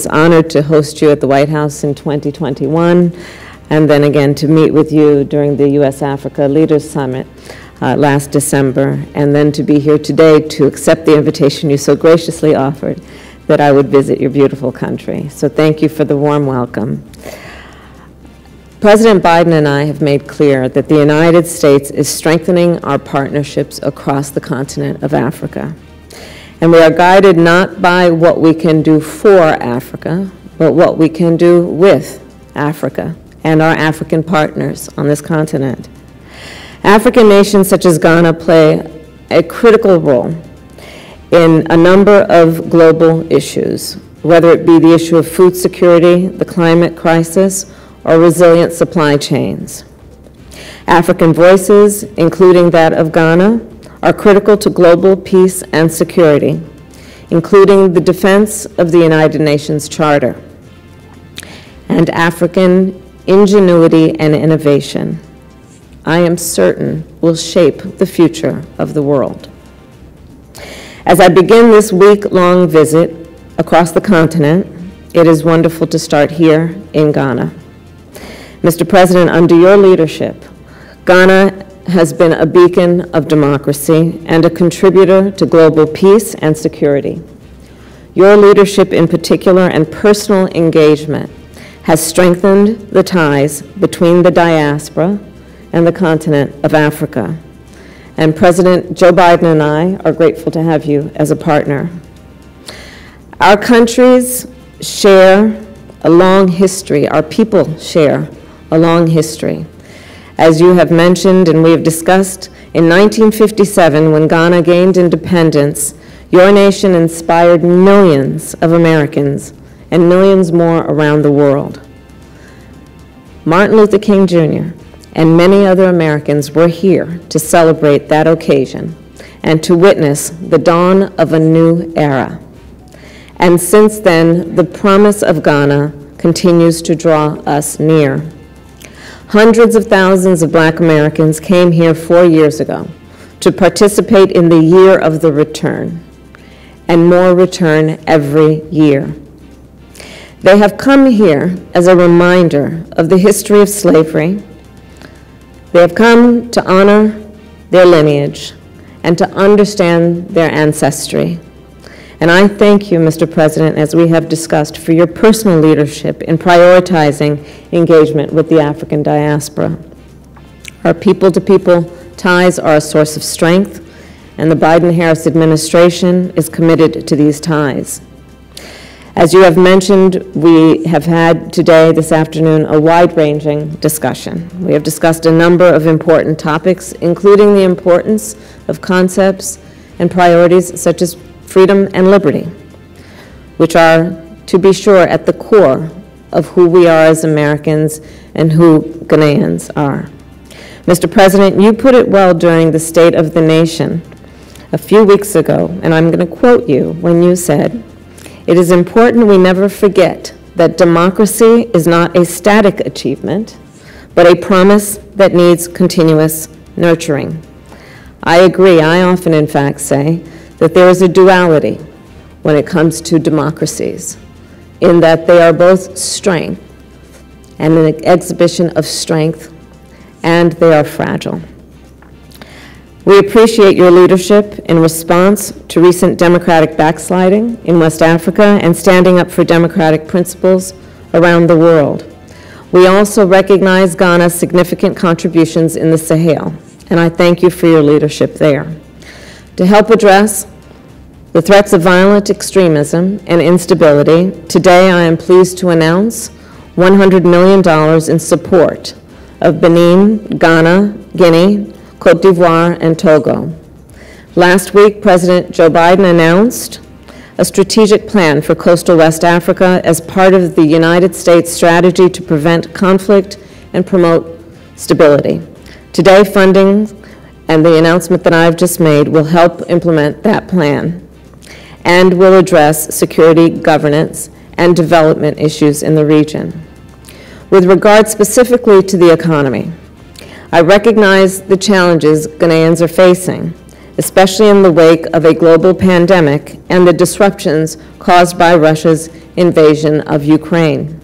was honored to host you at the White House in 2021, and then again to meet with you during the U.S.-Africa Leaders Summit last December, and then to be here today to accept the invitation you so graciously offered that I would visit your beautiful country. So thank you for the warm welcome. President Biden and I have made clear that the United States is strengthening our partnerships across the continent of Africa. And we are guided not by what we can do for Africa, but what we can do with Africa and our African partners on this continent. African nations such as Ghana play a critical role in a number of global issues, whether it be the issue of food security, the climate crisis, or resilient supply chains. African voices, including that of Ghana, are critical to global peace and security, including the defense of the United Nations Charter, and African ingenuity and innovation, I am certain, will shape the future of the world. As I begin this week-long visit across the continent, it is wonderful to start here in Ghana. Mr. President, under your leadership, Ghana has been a beacon of democracy and a contributor to global peace and security. Your leadership in particular and personal engagement has strengthened the ties between the diaspora and the continent of Africa. And President Joe Biden and I are grateful to have you as a partner. Our countries share a long history, our people share a long history. As you have mentioned and we have discussed, in 1957, when Ghana gained independence, your nation inspired millions of Americans and millions more around the world. Martin Luther King Jr. and many other Americans were here to celebrate that occasion and to witness the dawn of a new era. And since then, the promise of Ghana continues to draw us near. Hundreds of thousands of Black Americans came here 4 years ago to participate in the Year of the Return, and more return every year. They have come here as a reminder of the history of slavery. They have come to honor their lineage and to understand their ancestry. And I thank you, Mr. President, as we have discussed, for your personal leadership in prioritizing engagement with the African diaspora. Our people-to-people ties are a source of strength, and the Biden-Harris administration is committed to these ties. As you have mentioned, we have had today, this afternoon, a wide-ranging discussion. We have discussed a number of important topics, including the importance of concepts and priorities such as freedom and liberty, which are, to be sure, at the core of who we are as Americans and who Ghanaians are. Mr. President, you put it well during the State of the Nation a few weeks ago, and I'm going to quote you when you said, "It is important we never forget that democracy is not a static achievement, but a promise that needs continuous nurturing." I agree. I often, in fact, say that there is a duality when it comes to democracies, in that they are both strength and an exhibition of strength, and they are fragile. We appreciate your leadership in response to recent democratic backsliding in West Africa and standing up for democratic principles around the world. We also recognize Ghana's significant contributions in the Sahel, and I thank you for your leadership there. To help address the threats of violent extremism and instability, today I am pleased to announce $100 million in support of Benin, Ghana, Guinea, Côte d'Ivoire, and Togo. Last week, President Joe Biden announced a strategic plan for coastal West Africa as part of the United States strategy to prevent conflict and promote stability. Today, funding and the announcement that I've just made will help implement that plan and will address security, governance, and development issues in the region. With regard specifically to the economy, I recognize the challenges Ghanaians are facing especially in the wake of a global pandemic and the disruptions caused by Russia's invasion of Ukraine.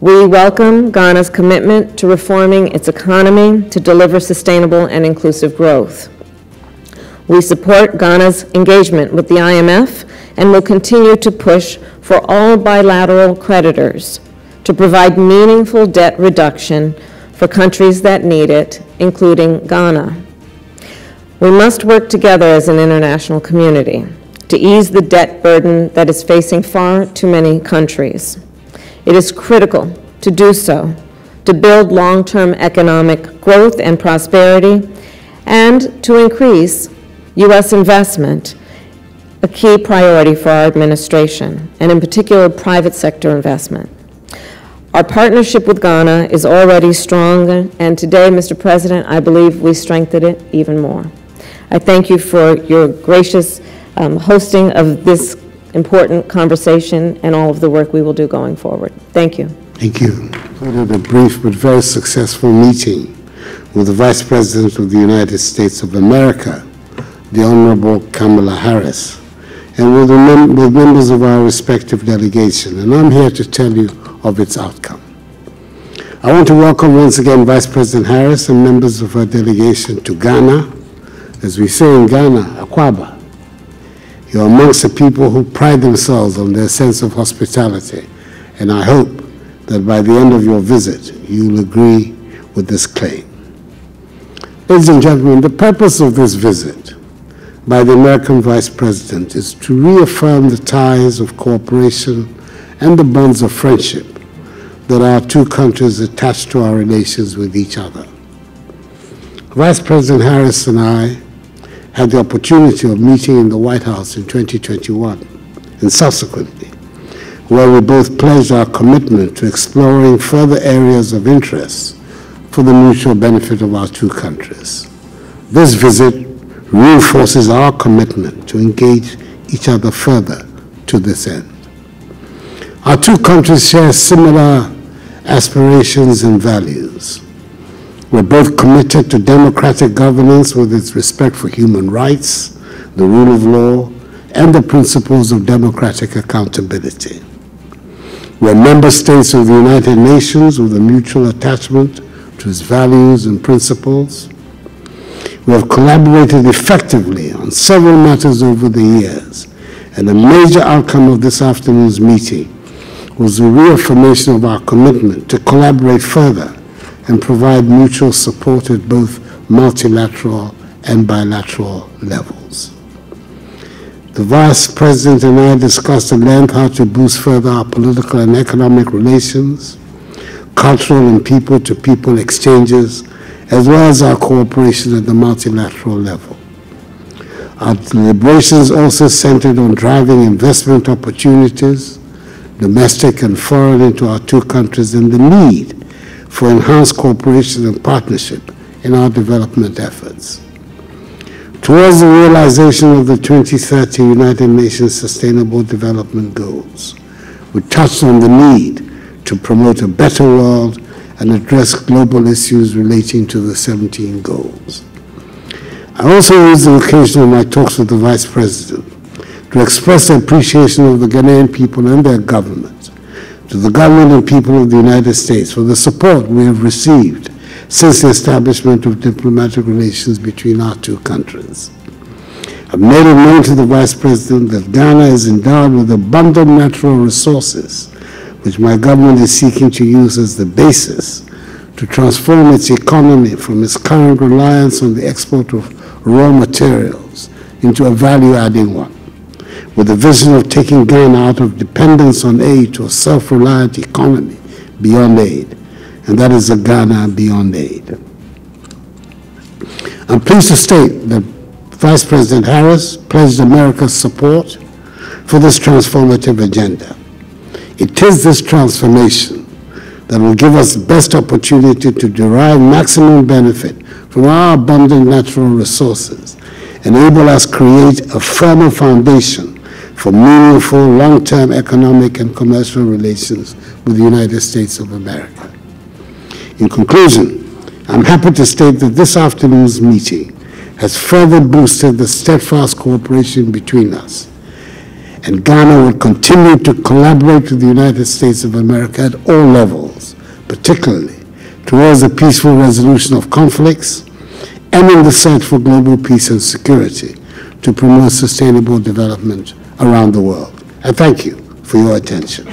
We welcome Ghana's commitment to reforming its economy to deliver sustainable and inclusive growth. We support Ghana's engagement with the IMF and will continue to push for all bilateral creditors to provide meaningful debt reduction for countries that need it, including Ghana. We must work together as an international community to ease the debt burden that is facing far too many countries. It is critical to do so, to build long-term economic growth and prosperity, and to increase U.S. investment, a key priority for our administration, and in particular, private sector investment. Our partnership with Ghana is already strong, and today, Mr. President, I believe we strengthened it even more. I thank you for your gracious hosting of this important conversation and all of the work we will do going forward. Thank you. Thank you. We had a brief but very successful meeting with the Vice President of the United States of America, the Honorable Kamala Harris, and with members of our respective delegation, and I'm here to tell you of its outcome. I want to welcome once again Vice President Harris and members of her delegation to Ghana. As we say in Ghana, Akwaba. You're amongst the people who pride themselves on their sense of hospitality, and I hope that by the end of your visit, you'll agree with this claim. Ladies and gentlemen, the purpose of this visit by the American Vice President is to reaffirm the ties of cooperation and the bonds of friendship that our two countries attach to our relations with each other. Vice President Harris and I had the opportunity of meeting in the White House in 2021 and subsequently, where we both pledged our commitment to exploring further areas of interest for the mutual benefit of our two countries. This visit reinforces our commitment to engage each other further to this end. Our two countries share similar aspirations and values. We're both committed to democratic governance with its respect for human rights, the rule of law, and the principles of democratic accountability. We're member states of the United Nations with a mutual attachment to its values and principles. We have collaborated effectively on several matters over the years, and a major outcome of this afternoon's meeting was the reaffirmation of our commitment to collaborate further and provide mutual support at both multilateral and bilateral levels. The Vice President and I discussed at length how to boost further our political and economic relations, cultural and people-to-people exchanges, as well as our cooperation at the multilateral level. Our deliberations also centered on driving investment opportunities, domestic and foreign, into our two countries, and the need for enhanced cooperation and partnership in our development efforts. Towards the realization of the 2030 United Nations Sustainable Development Goals, we touched on the need to promote a better world and address global issues relating to the 17 goals. I also used the occasion of my talks with the Vice President to express the appreciation of the Ghanaian people and their government, to the government and people of the United States for the support we have received since the establishment of diplomatic relations between our two countries. I've made it known to the Vice President that Ghana is endowed with abundant natural resources, which my government is seeking to use as the basis to transform its economy from its current reliance on the export of raw materials into a value-adding one, with the vision of taking Ghana out of dependence on aid to a self-reliant economy beyond aid, and that is a Ghana beyond aid. I'm pleased to state that Vice President Harris pledged America's support for this transformative agenda. It is this transformation that will give us the best opportunity to derive maximum benefit from our abundant natural resources, enable us to create a firmer foundation for meaningful long-term economic and commercial relations with the United States of America. In conclusion, I'm happy to state that this afternoon's meeting has further boosted the steadfast cooperation between us. And Ghana will continue to collaborate with the United States of America at all levels, particularly towards the peaceful resolution of conflicts and in the search for global peace and security to promote sustainable development around the world. I thank you for your attention.